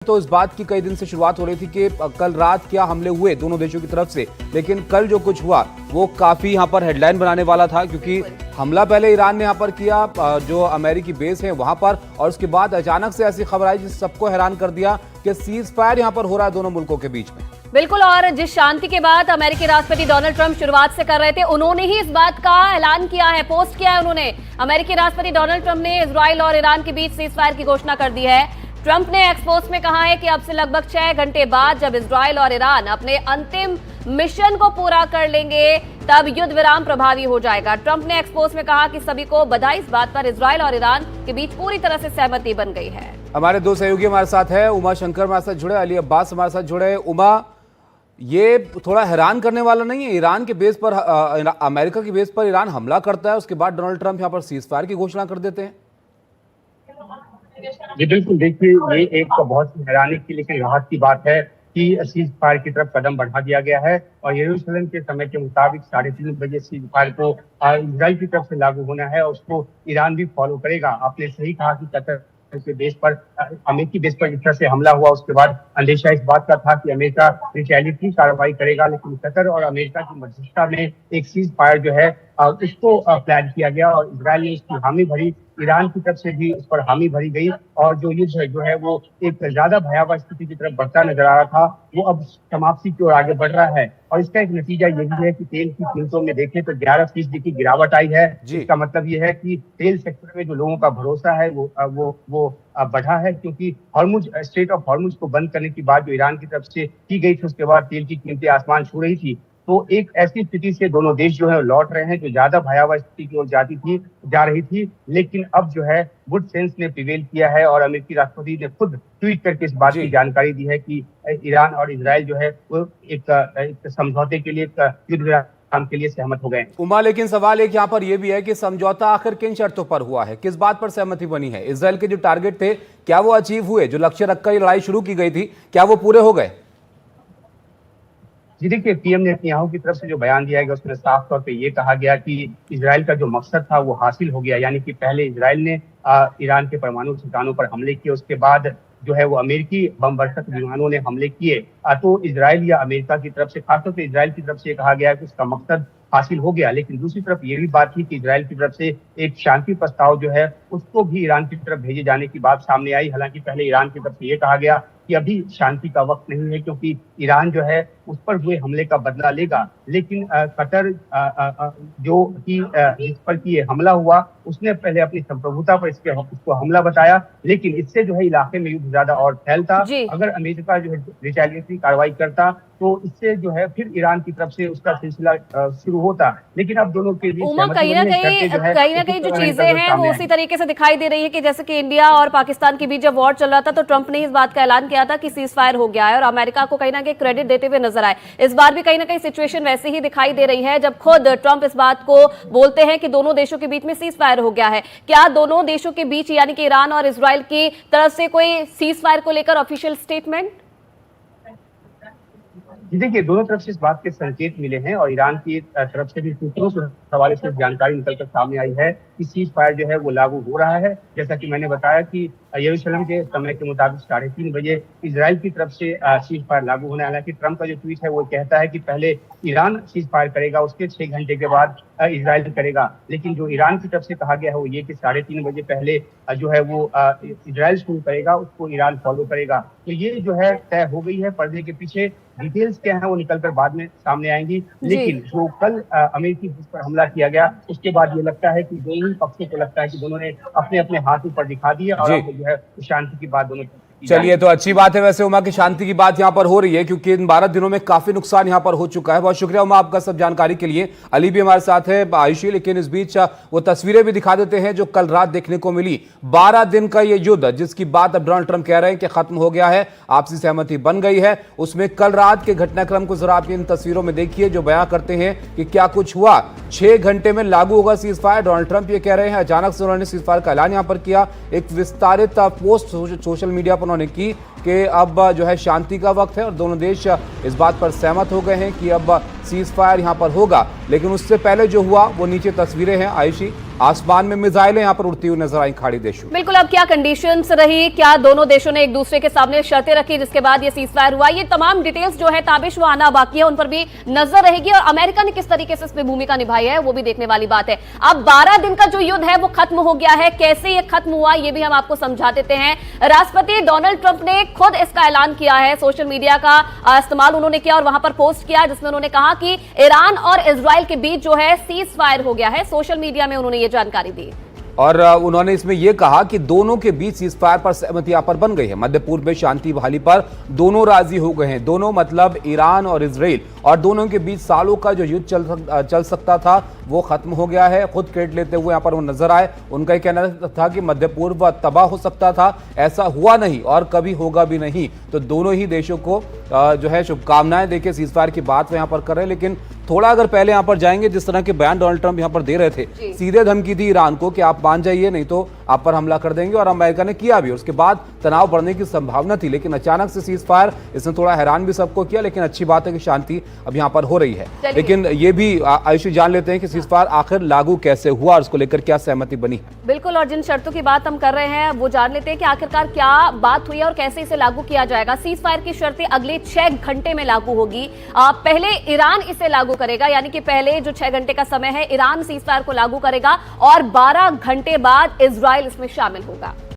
तो इस बात की कई दिन से शुरुआत हो रही थी कि कल रात क्या हमले हुए दोनों देशों की तरफ से, लेकिन कल जो कुछ हुआ वो काफी यहां पर हेडलाइन बनाने वाला था, क्योंकि हमला पहले ईरान ने यहां पर किया जो अमेरिकी बेस है वहां पर, और उसके बाद अचानक से ऐसी खबर आई जिस सबको हैरान कर दिया कि सीज फायर यहां पर हो रहा है दोनों मुल्कों के बीच में। बिल्कुल, और जिस शांति के बाद अमेरिकी राष्ट्रपति डोनाल्ड ट्रंप शुरुआत से कर रहे थे, उन्होंने ही इस बात का ऐलान किया है, पोस्ट किया है उन्होंने। अमेरिकी राष्ट्रपति डोनाल्ड ट्रंप ने इजराइल और ईरान के बीच सीज फायर की घोषणा कर दी है। ट्रंप ने एक्स पोस्ट में कहा है कि अब से लगभग 6 घंटे बाद जब इजराइल और ईरान अपने अंतिम मिशन को पूरा कर लेंगे तब युद्ध विराम प्रभावी हो जाएगा। ट्रंप ने एक्स पोस्ट में कहा कि सभी को बधाई, इस बात पर इजराइल और ईरान के बीच पूरी तरह से सहमति बन गई है। हमारे दो सहयोगी हमारे साथ है, उमा शंकर हमारे साथ जुड़े, अली अब्बास हमारे साथ जुड़े। उमा, ये थोड़ा हैरान करने वाला नहीं है? ईरान के बेस पर अमेरिका की बेस पर ईरान हमला करता है, उसके बाद डोनाल्ड ट्रंप यहाँ पर सीज फायर की घोषणा कर देते हैं। जी बिल्कुल, देखिए ये एक बहुत हैरानी की लेकिन राहत की बात है कि सीज फायर की तरफ कदम बढ़ा दिया गया है और यरूशलेम के समय के मुताबिक 3:30 बजे सीज फायर को इजराइल की तरफ से लागू होना है और उसको ईरान भी फॉलो करेगा। आपने सही कहा कि कतर के बेस पर, अमेरिकी बेस पर जिस तरह से हमला हुआ उसके बाद अंदेशा इस बात का था कि अमेरिका रिटेलिएटरी कार्रवाई करेगा, लेकिन कतर और अमेरिका की मध्यस्थता में एक सीज फायर जो है उसको प्लान किया गया और इजराइल ने इसकी हामी भरी, ईरान की तरफ से भी उस पर हामी भरी गई और जो युद्ध जो है वो एक ज्यादा भयावह स्थिति की तरफ बढ़ता नजर आ रहा था, वो अब समाप्ति की ओर आगे बढ़ रहा है। और इसका एक नतीजा यही है कि तेल की कीमतों में देखें तो 11% की गिरावट आई है। इसका मतलब ये है कि तेल सेक्टर में जो लोगों का भरोसा है वो बढ़ा है, क्योंकि हॉर्मुज, स्ट्रेट ऑफ हॉर्मुज को बंद करने की बात जो ईरान की तरफ से की गई थी, उसके बाद तेल की कीमतें आसमान छू रही थी। तो एक ऐसी स्थिति से दोनों देश जो है लौट रहे हैं जो ज्यादा भयावह स्थिति की ओर जा रही थी, लेकिन अब जो है गुड सेंस ने प्रिवेल किया है और अमेरिकी राष्ट्रपति ने खुद ट्वीट करके इस बात की जानकारी दी है कि ईरान और इजराइल जो है वो एक समझौते के लिए, युद्ध विराम के लिए सहमत हो गए। उमा, लेकिन सवाल एक यहाँ पर यह भी है कि समझौता आखिर किन शर्तों पर हुआ है, किस बात पर सहमति बनी है? इजराइल के जो टारगेट थे क्या वो अचीव हुए? जो लक्ष्य रखकर ये लड़ाई शुरू की गई थी क्या वो पूरे हो गए? जी देखिए, पीएम नेतन्याहू की तरफ से जो बयान दिया गया उसमें साफ तौर पे ये कहा गया कि इजराइल का जो मकसद था वो हासिल हो गया। यानी कि पहले इजराइल ने ईरान के परमाणु ठिकानों पर हमले किए, उसके बाद जो है वो अमेरिकी बम वर्षक विमानों ने हमले किए। तो इजराइल या अमेरिका की तरफ से, खासतौर पर इजराइल की तरफ से कहा गया कि उसका मकसद हासिल हो गया। लेकिन दूसरी तरफ ये भी बात थी कि इजराइल की तरफ से एक शांति प्रस्ताव जो है उसको भी ईरान की तरफ भेजे जाने की बात सामने आई। हालांकि पहले ईरान की तरफ से ये कहा गया कि अभी शांति का वक्त नहीं है, क्योंकि ईरान जो है उस पर हुए हमले का बदला लेगा। लेकिन कतर जो कि जिस पर कि ये हमला हुआ उसने पहले अपनी संप्रभुता पर उसको हमला बताया, लेकिन इससे जो है इलाके में युद्ध ज्यादा और फैलता। अगर अमेरिका जो है रिटेलिएटरी कार्रवाई करता तो इससे जो है फिर ईरान की तरफ से उसका सिलसिला शुरू होता। लेकिन अब दोनों के बीच कहीं ना कहीं जो चीजें हैं वो उसी तरीके से दिखाई दे रही है कि जैसे कि इंडिया और पाकिस्तान के बीच जब वॉर चल रहा था तो ट्रंप ने इस बात का ऐलान किया था कि सीज फायर हो गया है और अमेरिका को कहीं ना कहीं क्रेडिट देते हुए नजर आए। इस बार भी कहीं ना कहीं सिचुएशन वैसे ही दिखाई दे रही है जब खुद ट्रंप इस बात को बोलते हैं कि दोनों देशों के बीच में सीज फायर हो गया है। क्या दोनों देशों के बीच यानी कि ईरान और इजराइल की तरफ से कोई सीज फायर को लेकर ऑफिशियल स्टेटमेंट? जी देखिए, दोनों तरफ से इस बात के संकेत मिले हैं और ईरान की तरफ से भी सूत्रों के हवाले से जानकारी निकलकर सामने आई है कि सीज फायर जो है वो लागू हो रहा है। जैसा कि मैंने बताया कि यरूशलेम के समय के मुताबिक 3:30 बजे इजराइल की तरफ से सीज फायर लागू होना है। हालांकि ट्रंप का जो ट्वीट है वो कहता है कि पहले ईरान सीज फायर करेगा, उसके 6 घंटे के बाद इजराइल करेगा। लेकिन जो ईरान की तरफ से कहा गया है वो ये कि 3:30 बजे पहले जो है वो इजराइल शुरू करेगा, उसको ईरान फॉलो करेगा। तो ये जो है तय हो गई है। पर्दे के पीछे डिटेल्स क्या है वो निकलकर बाद में सामने आएंगी। लेकिन जो कल अमेरिकी बेस पर हमला किया गया उसके बाद ये लगता है कि दोनों ही पक्षों को लगता है कि दोनों ने अपने अपने हाथ ऊपर दिखा दिए और अब जो है शांति की बात दोनों। चलिए, तो अच्छी बात है वैसे उमा की शांति की बात यहां पर हो रही है, क्योंकि इन 12 दिनों में काफी नुकसान यहां पर हो चुका है। बहुत शुक्रिया उमा आपका सब जानकारी के लिए। अली भी हमारे साथ है, आयुषी, लेकिन इस बीच वो तस्वीरें भी दिखा देते हैं जो कल रात देखने को मिली। 12 दिन का ये युद्ध जिसकी बात अब डोनाल्ड ट्रंप कह रहे हैं कि खत्म हो गया है, आपसी सहमति बन गई है, उसमें कल रात के घटनाक्रम को जरा आप इन तस्वीरों में देखिए जो बयां करते हैं कि क्या कुछ हुआ। 6 घंटे में लागू होगा सीज फायर, डोनाल्ड ट्रंप ये कह रहे हैं। अचानक से उन्होंने सीज फायर का ऐलान यहां पर किया, एक विस्तारित पोस्ट सोशल मीडिया पर उन्होंने की कि अब जो है शांति का वक्त है और दोनों देश इस बात पर सहमत हो गए हैं कि अब सीज फायर यहाँ पर होगा। लेकिन उससे पहले जो हुआ वो नीचे तस्वीरें हैं आयुषी, आसमान में मिसाइलें यहाँ पर उड़ती हुई नजर आई खाड़ी देशों में। बिल्कुल, अब क्या कंडीशंस रही, क्या दोनों देशों ने एक दूसरे के सामने शर्तें रखी जिसके बाद ये सीज फायर हुआ, ये तमाम डिटेल्स जो है ताबिश वो आना बाकी है, उन पर भी नजर रहेगी और अमेरिका ने किस तरीके से इसमें भूमिका निभाई है वो भी देखने वाली बात है। अब 12 दिन का जो युद्ध है वो खत्म हो गया है, कैसे ये खत्म हुआ ये भी हम आपको समझा देते हैं। राष्ट्रपति डोनाल्ड ट्रंप ने खुद इसका ऐलान किया है, सोशल मीडिया का इस्तेमाल उन्होंने किया और वहां पर पोस्ट किया जिसमें उन्होंने कहा कि ईरान और इजराइल के बीच जो है सीज फायर हो गया है। सोशल मीडिया में उन्होंने ये जानकारी दी और उन्होंने इसमें यह कहा कि दोनों के बीच सीज फायर पर सहमति यहाँ पर बन गई है। मध्य पूर्व में शांति बहाली पर दोनों राजी हो गए हैं। दोनों मतलब ईरान और इजराइल, और दोनों के बीच सालों का जो युद्ध चल सकता था वो खत्म हो गया है। खुद क्रेडिट लेते हुए यहाँ पर वो नजर आए। उनका ये कहना था कि मध्य पूर्व तबाह हो सकता था, ऐसा हुआ नहीं और कभी होगा भी नहीं। तो दोनों ही देशों को जो है शुभकामनाएं देके सीज फायर की बात वो यहाँ पर कर रहे हैं। लेकिन थोड़ा अगर पहले यहाँ पर जाएंगे, जिस तरह के बयान डोनाल्ड ट्रंप यहाँ पर दे रहे थे, सीधे धमकी दी ईरान को कि आप मान जाइए नहीं तो आप पर हमला कर देंगे, और अमेरिका ने किया भी। उसके बाद तनाव बढ़ने की संभावना थी, लेकिन अचानक से सीज फायर, इसने थोड़ा हैरान भी सबको किया। लेकिन अच्छी बात है कि शांति अब यहाँ पर हो रही है। लेकिन ये भी आयुषी जान लेते हैं कि सीज फायर आखिर लागू कैसे हुआ और उसको लेकर क्या सहमति बनी है। बिल्कुल, और जिन शर्तों की बात हम कर रहे हैं वो जान लेते हैं कि आखिरकार क्या बात हुई है और कैसे इसे लागू किया जाएगा। सीज फायर की शर्तें अगले 6 घंटे में लागू होगी। पहले ईरान इसे लागू करेगा, यानी कि पहले जो 6 घंटे का समय है ईरान सीज फायर को लागू करेगा और 12 घंटे बाद इजराइल इसमें शामिल होगा।